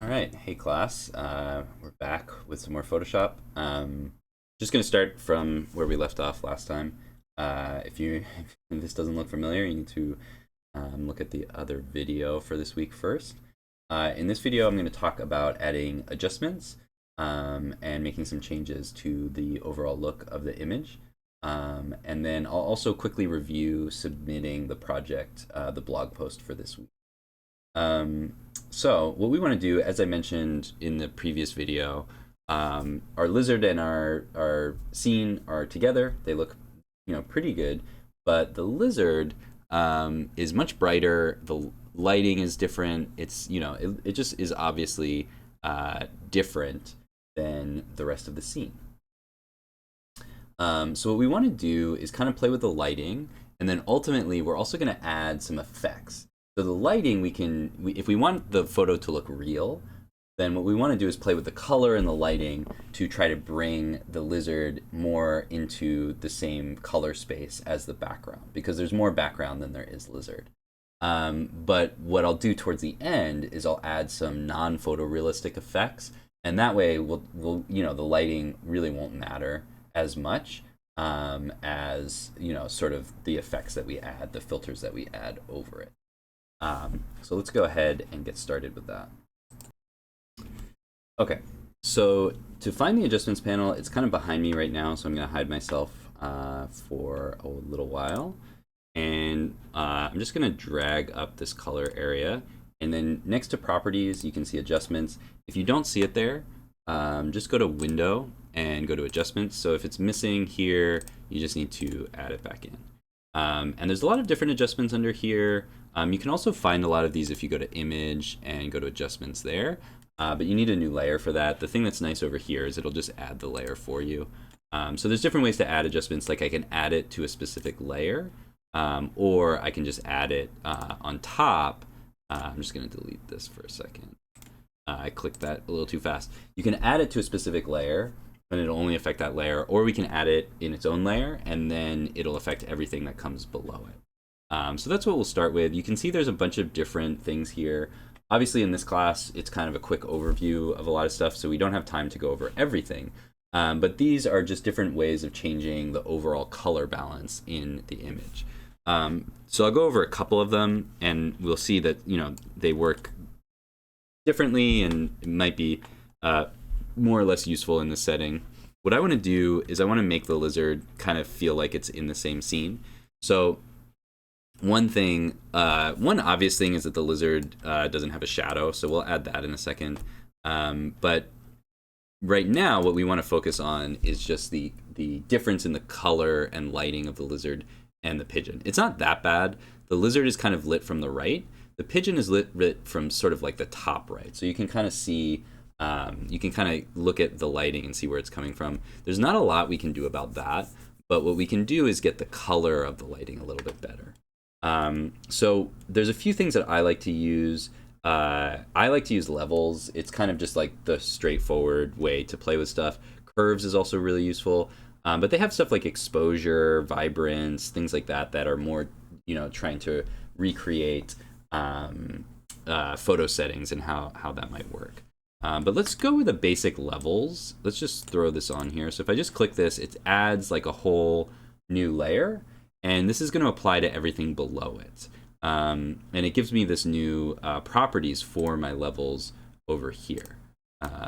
All right, hey class. We're back with some more Photoshop. Just gonna start from where we left off last time. If this doesn't look familiar, you need to look at the other video for this week first. In this video, I'm going to talk about adding adjustments and making some changes to the overall look of the image. And then I'll also quickly review submitting the project, the blog post for this week. So what we want to do, as I mentioned in the previous video, our lizard and our scene are together. They look, pretty good, but the lizard is much brighter. The lighting is different. It's, it just is obviously different than the rest of the scene. So what we want to do is kind of play with the lighting, and then ultimately we're also going to add some effects. So the lighting, if we want the photo to look real, then what we want to do is play with the color and the lighting to try to bring the lizard more into the same color space as the background, because there's more background than there is lizard. But what I'll do towards the end is I'll add some non-photorealistic effects, and that way the lighting really won't matter as much as, sort of the effects that we add, the filters that we add over it. So let's go ahead and get started with that. Okay, so to find the adjustments panel, it's kind of behind me right now, so I'm going to hide myself for a little while. And I'm just going to drag up this color area. And then next to properties, you can see adjustments. If you don't see it there, just go to Window and go to Adjustments. So if it's missing here, you just need to add it back in. And there's a lot of different adjustments under here. You can also find a lot of these if you go to Image and go to Adjustments there. But you need a new layer for that. The thing that's nice over here is it'll just add the layer for you. So there's different ways to add adjustments. Like I can add it to a specific layer, or I can just add it on top. I'm just going to delete this for a second. I clicked that a little too fast. You can add it to a specific layer, and it'll only affect that layer, or we can add it in its own layer, and then it'll affect everything that comes below it. So that's what we'll start with. You can see there's a bunch of different things here. Obviously, in this class, it's kind of a quick overview of a lot of stuff, so we don't have time to go over everything. But these are just different ways of changing the overall color balance in the image. So I'll go over a couple of them, and we'll see that they work differently, and it might be more or less useful in this setting. What I want to do is I want to make the lizard kind of feel like it's in the same scene. So one obvious thing is that the lizard doesn't have a shadow, so we'll add that in a second. But right now, what we want to focus on is just the difference in the color and lighting of the lizard and the pigeon. It's not that bad. The lizard is kind of lit from the right. The pigeon is lit from sort of like the top right. So you can kind of see, you can kind of look at the lighting and see where it's coming from. There's not a lot we can do about that, but what we can do is get the color of the lighting a little bit better. So there's a few things that I like to use. I like to use levels. It's kind of just like the straightforward way to play with stuff. Curves is also really useful. But they have stuff like exposure, vibrance, things like that that are more, trying to recreate photo settings and how that might work. But let's go with the basic levels. Let's just throw this on here. So if I just click this, it adds like a whole new layer. And this is going to apply to everything below it. And it gives me this new properties for my levels over here.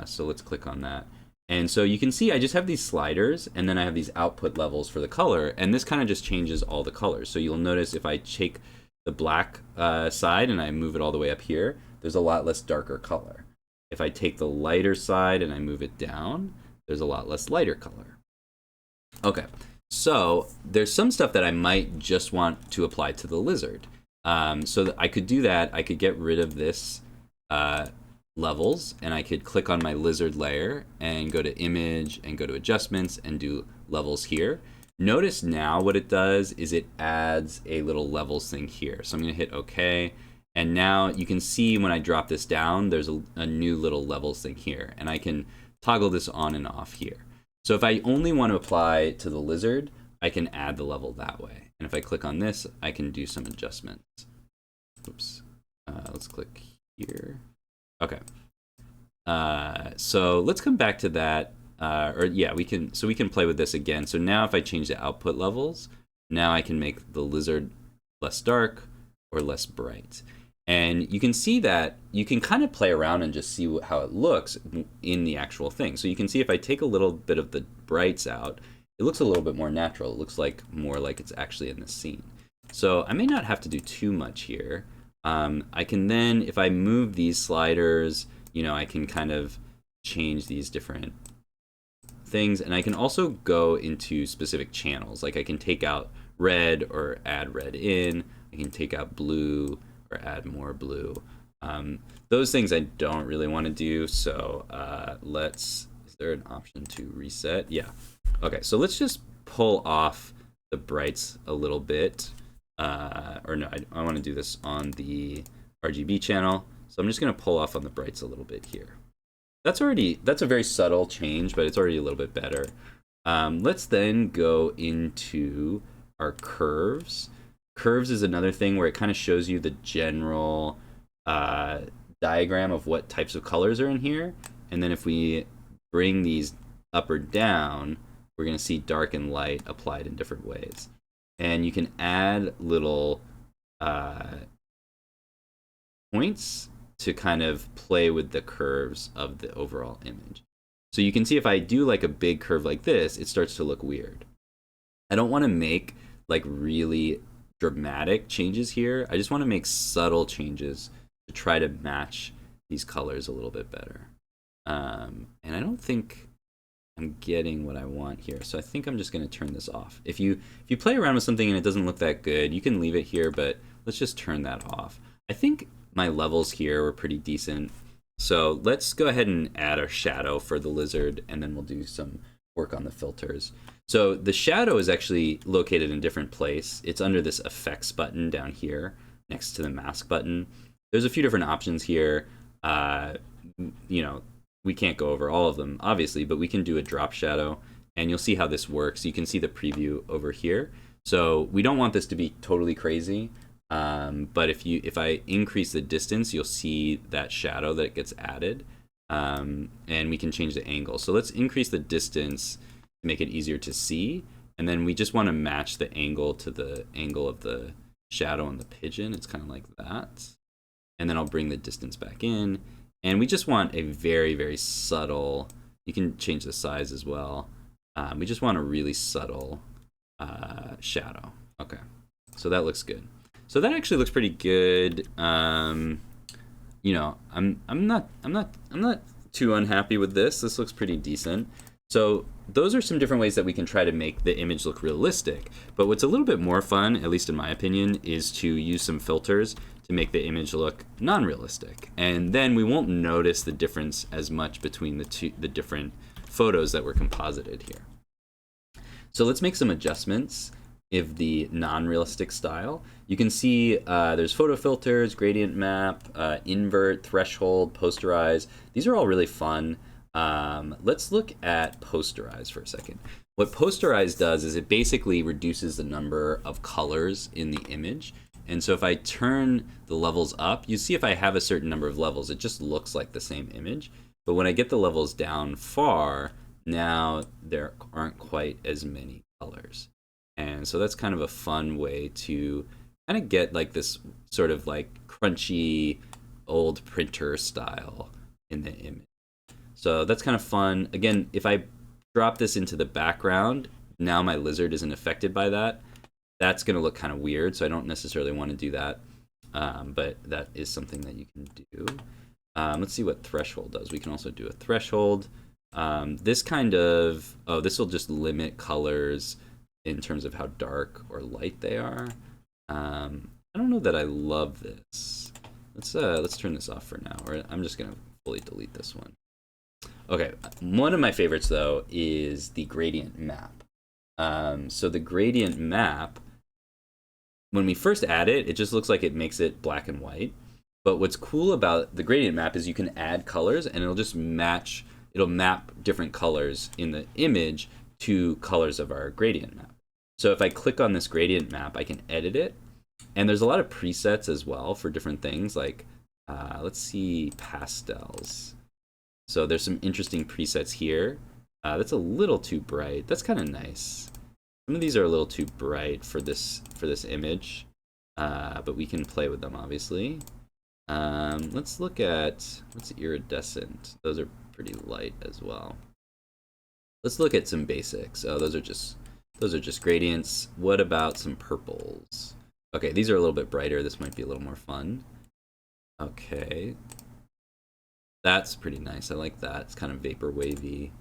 So let's click on that. And so you can see I just have these sliders, and then I have these output levels for the color. And this kind of just changes all the colors. So you'll notice if I take the black side and I move it all the way up here, there's a lot less darker color. If I take the lighter side and I move it down, there's a lot less lighter color. Okay. So there's some stuff that I might just want to apply to the lizard. So that I could do that. I could get rid of this levels, and I could click on my lizard layer and go to Image and go to Adjustments and do levels here. Notice now what it does is it adds a little levels thing here. So I'm going to hit OK. And now you can see when I drop this down, there's a new little levels thing here. And I can toggle this on and off here. So if I only want to apply to the lizard, I can add the level that way. And if I click on this, I can do some adjustments. Oops. Let's click here. Okay. So let's come back to that. Or yeah, we can play with this again. So now if I change the output levels, now I can make the lizard less dark or less bright. And you can see that you can kind of play around and just see how it looks in the actual thing. So you can see if I take a little bit of the brights out, it looks a little bit more natural. It looks like more like it's actually in the scene. So I may not have to do too much here. I can then, if I move these sliders, you know, I can kind of change these different things, and I can also go into specific channels. Like I can take out red or add red in. I can take out blue or add more blue. Those things I don't really want to do. So is there an option to reset? Yeah. Okay, so let's just pull off the brights a little bit. Or no, I want to do this on the RGB channel. So I'm just going to pull off on the brights a little bit here. That's a very subtle change, but it's already a little bit better. Let's then go into our curves. Curves is another thing where it kind of shows you the general diagram of what types of colors are in here. And then if we bring these up or down, we're going to see dark and light applied in different ways. And you can add little points to kind of play with the curves of the overall image. So you can see if I do like a big curve like this, it starts to look weird. I don't want to make like really dramatic changes here. I just want to make subtle changes to try to match these colors a little bit better. And I don't think I'm getting what I want here. So I think I'm just going to turn this off. If you play around with something and it doesn't look that good, you can leave it here, but let's just turn that off. I think my levels here were pretty decent. So let's go ahead and add our shadow for the lizard, and then we'll do some work on the filters. So the shadow is actually located in a different place. It's under this effects button down here next to the mask button. There's a few different options here. You know, we can't go over all of them, obviously, but we can do a drop shadow, and you'll see how this works. You can see the preview over here. So we don't want this to be totally crazy, but if I increase the distance, you'll see that shadow that gets added, and we can change the angle. So let's increase the distance to make it easier to see, and then we just want to match the angle to the angle of the shadow on the pigeon. It's kind of like that. And then I'll bring the distance back in. And we just want a very, very subtle, you can change the size as well. We just want a really subtle shadow. Okay, so that looks good. So that actually looks pretty good. You know, I'm not too unhappy with this. This looks pretty decent. So those are some different ways that we can try to make the image look realistic. But what's a little bit more fun, at least in my opinion, is to use some filters to make the image look non-realistic. And then we won't notice the difference as much between the different photos that were composited here. So let's make some adjustments of the non-realistic style. You can see there's photo filters, gradient map, invert, threshold, posterize. These are all really fun. Let's look at posterize for a second. What posterize does is it basically reduces the number of colors in the image. And so if I turn the levels up, you see if I have a certain number of levels, it just looks like the same image. But when I get the levels down far, now there aren't quite as many colors. And so that's kind of a fun way to kind of get like this sort of like crunchy old printer style in the image. So that's kind of fun. Again, if I drop this into the background, now my lizard isn't affected by that. That's going to look kind of weird, so I don't necessarily want to do that. But that is something that you can do. Let's see what threshold does. We can also do a threshold. This kind of, this will just limit colors in terms of how dark or light they are. I don't know that I love this. Let's turn this off for now, or I'm just going to fully delete this one. Okay, one of my favorites though is the gradient map. So the gradient map, when we first add it, it just looks like it makes it black and white. But what's cool about the gradient map is you can add colors and it'll just match, it'll map different colors in the image to colors of our gradient map. So if I click on this gradient map, I can edit it. And there's a lot of presets as well for different things, like let's see, pastels. So there's some interesting presets here. That's a little too bright. That's kind of nice. Some of these are a little too bright for this image, but we can play with them obviously. Let's look at what's iridescent. Those are pretty light as well. Let's look at some basics. Oh, those are just gradients. What about some purples? Okay, these are a little bit brighter. This might be a little more fun. Okay, that's pretty nice. I like that. It's kind of vapor wavy.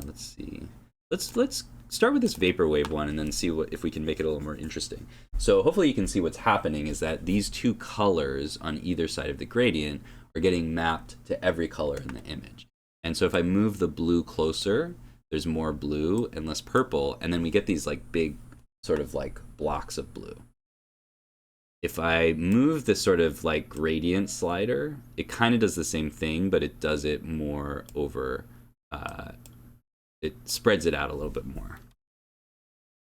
Let's see. Let's start with this vaporwave one and then see if we can make it a little more interesting. So hopefully you can see what's happening is that these two colors on either side of the gradient are getting mapped to every color in the image. And so if I move the blue closer, there's more blue and less purple, and then we get these like big sort of like blocks of blue. If I move this sort of like gradient slider, it kind of does the same thing, but it does it more over, it spreads it out a little bit more.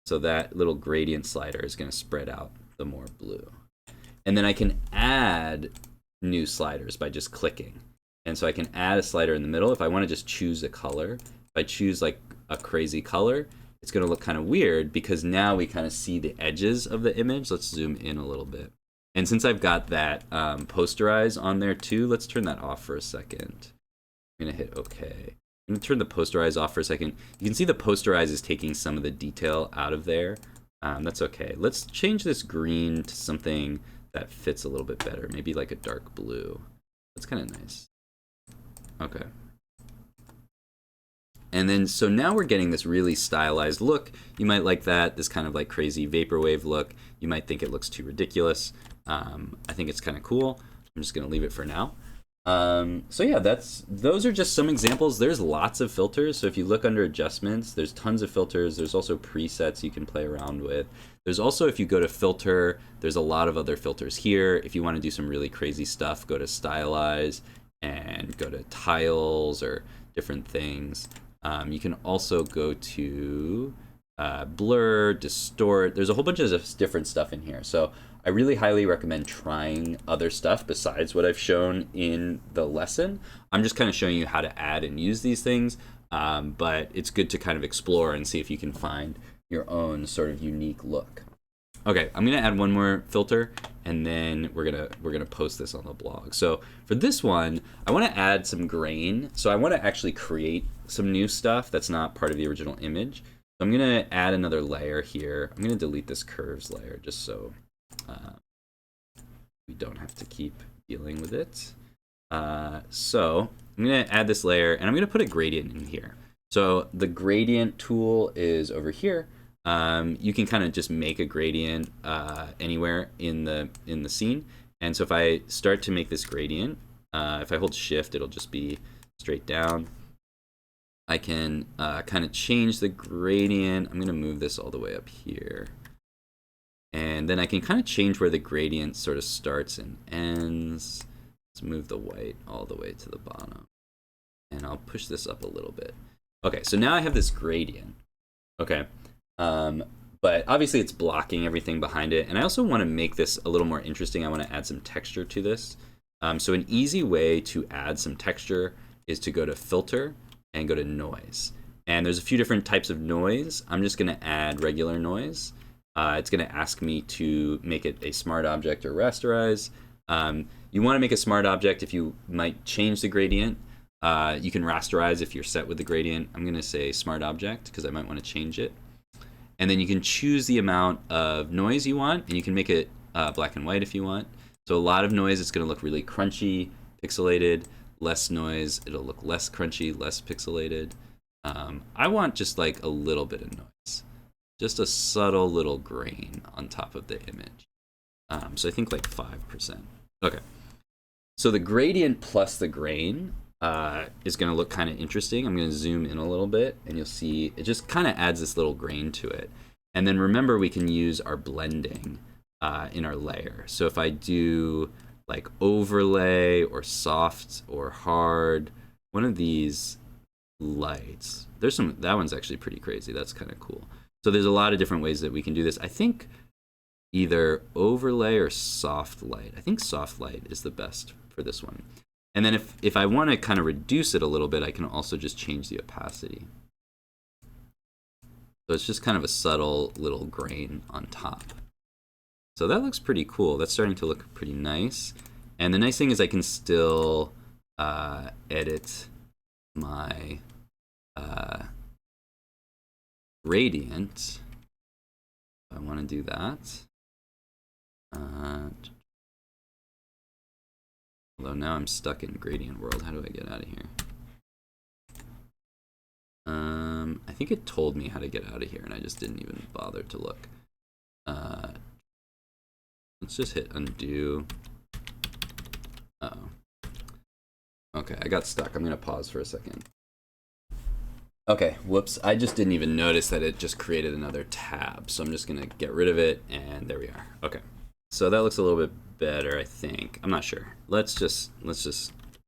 So that little gradient slider is going to spread out the more blue. And then I can add new sliders by just clicking. And so I can add a slider in the middle if I want to just choose a color. If I choose like a crazy color, it's going to look kind of weird because now we kind of see the edges of the image. Let's zoom in a little bit. And since I've got that posterize on there too, let's turn that off for a second. I'm going to hit OK. I'm going to turn the posterize off for a second. You can see the posterize is taking some of the detail out of there. That's okay. Let's change this green to something that fits a little bit better. Maybe like a dark blue. That's kind of nice. Okay. And then, so now we're getting this really stylized look. You might like that, this kind of like crazy vaporwave look. You might think it looks too ridiculous. I think it's kind of cool. I'm just going to leave it for now. So yeah, those are just some examples. There's lots of filters. So if you look under adjustments, there's tons of filters. There's also presets you can play around with. There's also, if you go to filter, there's a lot of other filters here. If you want to do some really crazy stuff, go to stylize and go to tiles or different things. You can also go to blur, distort. There's a whole bunch of different stuff in here. So I really highly recommend trying other stuff besides what I've shown in the lesson. I'm just kind of showing you how to add and use these things, but it's good to kind of explore and see if you can find your own sort of unique look. Okay, I'm gonna add one more filter, and then we're gonna post this on the blog. So for this one, I want to add some grain. So I want to actually create some new stuff that's not part of the original image. So I'm gonna add another layer here. I'm gonna delete this curves layer just so we don't have to keep dealing with it. So I'm gonna add this layer, and I'm gonna put a gradient in here. So the gradient tool is over here. You can kind of just make a gradient anywhere in the scene. And so if I start to make this gradient, if I hold shift, it'll just be straight down. I can kind of change the gradient. I'm going to move this all the way up here. And then I can kind of change where the gradient sort of starts and ends. Let's move the white all the way to the bottom. And I'll push this up a little bit. Okay, so now I have this gradient. Okay. But obviously it's blocking everything behind it. And I also want to make this a little more interesting. I want to add some texture to this. So an easy way to add some texture is to go to filter and go to noise. And there's a few different types of noise. I'm just going to add regular noise. It's going to ask me to make it a smart object or rasterize. You want to make a smart object if you might change the gradient. You can rasterize if you're set with the gradient. I'm going to say smart object because I might want to change it. And then you can choose the amount of noise you want, and you can make it black and white if you want. So a lot of noise, it's going to look really crunchy, pixelated. Less noise, it'll look less crunchy, less pixelated. I want just like a little bit of noise, just a subtle little grain on top of the image. So I think like 5%. Okay. So the gradient plus the grain is going to look kind of interesting. I'm going to zoom in a little bit, and you'll see it just kind of adds this little grain to it. And then remember, we can use our blending in our layer. So if I do like overlay or soft or hard, one of these lights, there's some, that one's actually pretty crazy. That's kind of cool. So there's a lot of different ways that we can do this. I think either overlay or soft light. I think soft light is the best for this one. And then if I want to kind of reduce it a little bit, I can also just change the opacity. So it's just kind of a subtle little grain on top. So that looks pretty cool. That's starting to look pretty nice. And the nice thing is I can still edit my gradient. If I want to do that. Although now I'm stuck in gradient world. How do I get out of here? I think it told me how to get out of here, and I just didn't even bother to look. Let's just hit undo. Uh-oh. Okay, I got stuck. I'm going to pause for a second. Okay, whoops. I just didn't even notice that it just created another tab. So I'm just going to get rid of it, and there we are. Okay, so that looks a little bit better, I think. I'm not sure. Let's just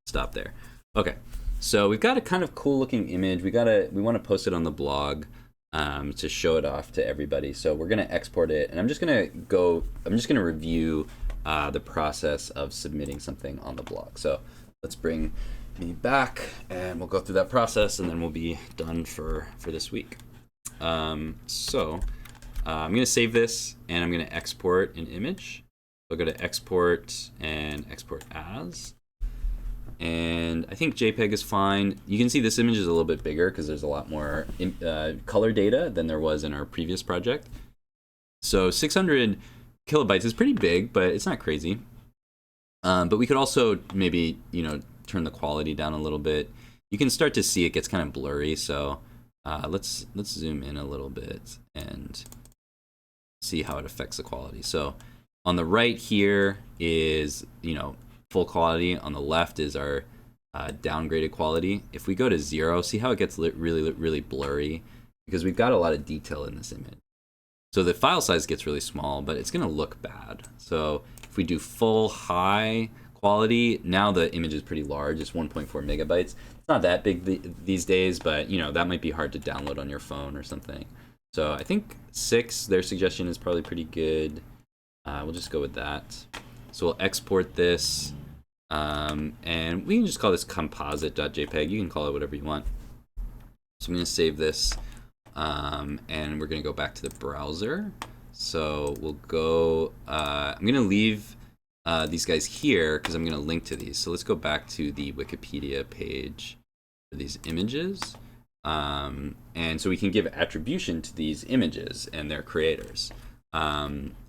stop there. Okay, so we've got a kind of cool looking image. We want to post it on the blog to show it off to everybody. So we're going to export it, and I'm just going to review the process of submitting something on the blog. So let's bring me back, and we'll go through that process, and then we'll be done for this week. So I'm going to save this, and I'm going to export an image. I'll go to export and export as. And I think JPEG is fine. You can see this image is a little bit bigger because there's a lot more color data than there was in our previous project. So 600 kilobytes is pretty big, but it's not crazy. But we could also maybe, turn the quality down a little bit. You can start to see it gets kind of blurry. So let's zoom in a little bit and see how it affects the quality. So on the right here is, full quality. On the left is our downgraded quality. If we go to 0, see how it gets really blurry, because we've got a lot of detail in this image. So the file size gets really small, but it's going to look bad. So if we do full high quality, now the image is pretty large. It's 1.4 megabytes. It's not that big these days, but that might be hard to download on your phone or something. So I think 6, their suggestion is probably pretty good. We'll just go with that. So we'll export this, and we can just call this composite.jpg. You can call it whatever you want. So I'm going to save this, and we're going to go back to the browser. So we'll go, I'm going to leave these guys here because I'm going to link to these. So let's go back to the Wikipedia page for these images. And so we can give attribution to these images and their creators.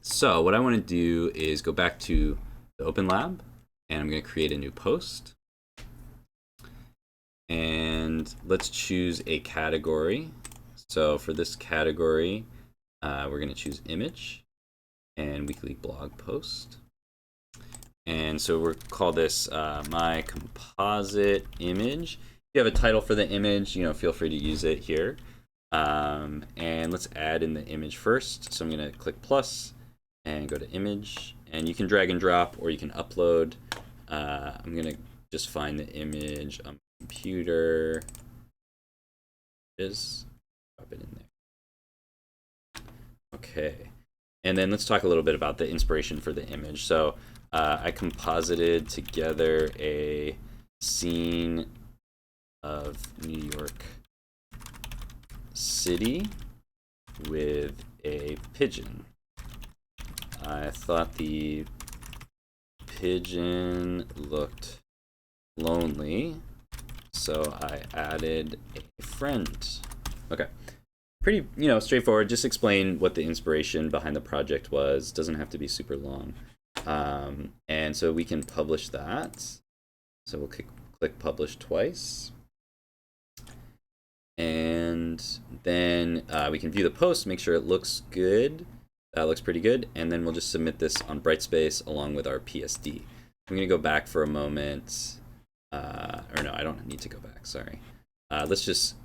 So what I want to do is go back to the Open Lab, and I'm going to create a new post. And let's choose a category. So for this category, we're going to choose image and weekly blog post. And so we'll call this my composite image. If you have a title for the image, feel free to use it here. And let's add in the image first. So I'm going to click plus and go to image. And you can drag and drop, or you can upload. I'm going to just find the image on my computer. Just drop it in there. Okay. And then let's talk a little bit about the inspiration for the image. So I composited together a scene of New York City with a pigeon. I thought the pigeon looked lonely, so I added a friend. Okay. Pretty, straightforward. Just explain what the inspiration behind the project was. Doesn't have to be super long. And so we can publish that. So we'll click publish twice. And then we can view the post, make sure it looks good. That looks pretty good. And then we'll just submit this on Brightspace along with our PSD. I'm going to go back for a moment. Or no, I don't need to go back. Sorry. Let's just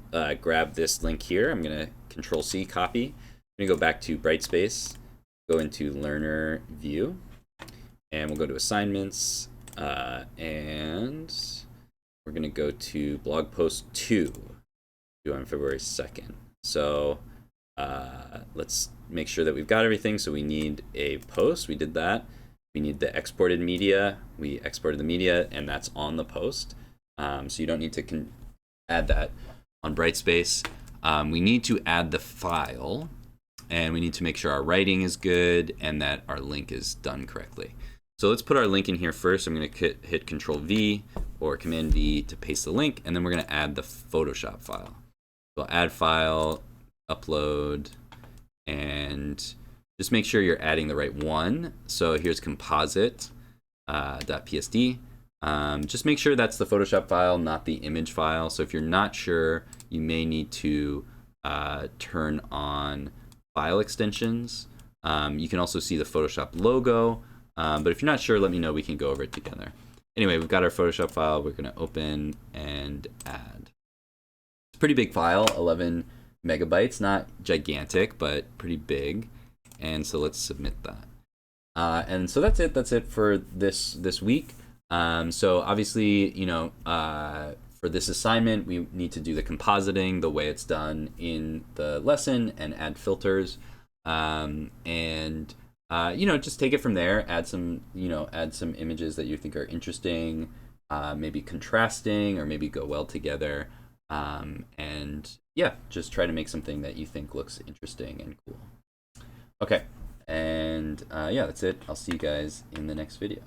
grab this link here. I'm going to Control-C, copy. I'm going to go back to Brightspace, go into Learner View, and we'll go to Assignments, and we're going to go to Blog Post 2, due on February 2nd. So let's make sure that we've got everything. So we need a post. We did that. We need the exported media. We exported the media, and that's on the post. So you don't need to add that on Brightspace. We need to add the file, and we need to make sure our writing is good and that our link is done correctly. So let's put our link in here first. I'm going to hit Control V or Command V to paste the link, and then we're going to add the Photoshop file. So add file, upload, and just make sure you're adding the right one. So here's composite .psd. Just make sure that's the Photoshop file, not the image file. So if you're not sure, you may need to turn on file extensions. You can also see the Photoshop logo, but if you're not sure, let me know. We can go over it together. Anyway, we've got our Photoshop file. We're going to open and add. It's a pretty big file, 11 megabytes, not gigantic, but pretty big. And so let's submit that. And so that's it. That's it for this week. So obviously, you know, for this assignment, we need to do the compositing the way it's done in the lesson and add filters. You know, just take it from there. Add some images that you think are interesting, maybe contrasting, or maybe go well together. And yeah, just try to make something that you think looks interesting and cool. Okay, and yeah, that's it. I'll see you guys in the next video.